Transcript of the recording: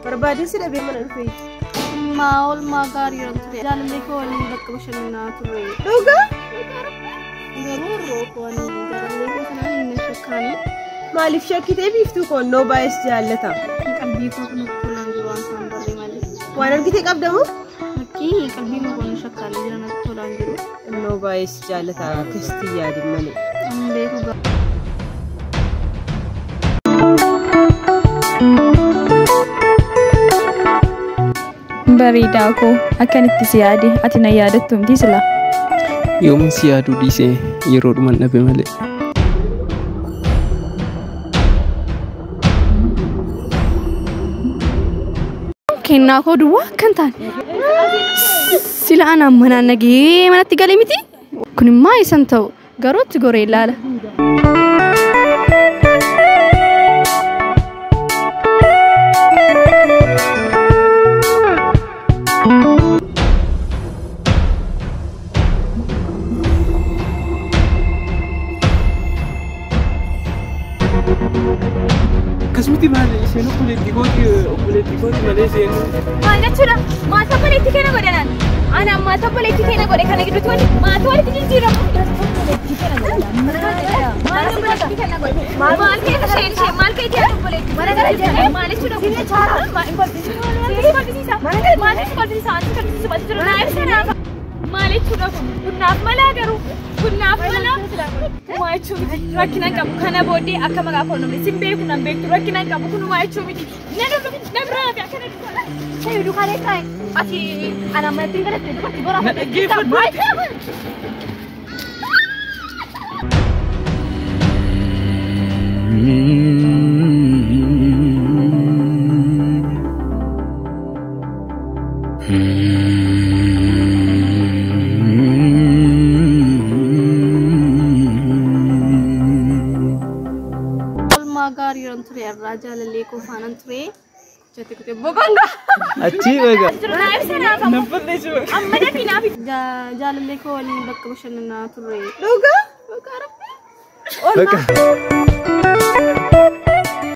Barbadin sila be mana rufe. Maul magari rontre. Jalallee ko wali bakka bashannana turre. Dhuga? Garuu ko wali jalallee ko kana inni shakkani. Maalif shakkitee biftuu kon no baay'is jaallata. Qalbii ko kun kulan waan san barre malee. Waan argite qabdamu? Makki qalbii mo kun shakkali jiran kulan jiru. No baay'is jaallata kasti yaadin malee. Beeku ga. Bareedaa ko akkanitti si yaade ati na yaadattumti sila. Yoom si yaaduu dhiisee yeroo dhuman dhabe malee. Kennaa koo duwwaa kan taane. Sila anaan manaan nagee manatti galee miti. Kun immoo isan ta'u garootti goree ilaala. Kasmiti malee isheen obboleettikooti malee seenu. Maal jechuudha? Maata obboleetti keenya godhanan. Ana maata obboleetti keenya godhe kana gidduutti wali maata walitti jijjiiramu. Maal keessa isheen maal keessa yaa obboleetti? Mana gara jedhee maal jechuudha? Sinne chaara. Maal jechuudha? Kunnaaf malaa garuu. Kunnaaf malaa. Waa jechuun rakkina qabu kana booddee akka maqaa koonumni sin beeku nan beektu rakkina qabu kun waa jechuun miti. Nabraafi akkana dhufa. Ta'ee dukaalee taa'e ati ana manatti galatti dubartii boraa Jalallee ko fanan ture. Jati kute bogonga. Achi baga. Nampadde jiru. Amma da finaafi jalallee ko wali bakka bashannana ture. Dhuga? Bakka.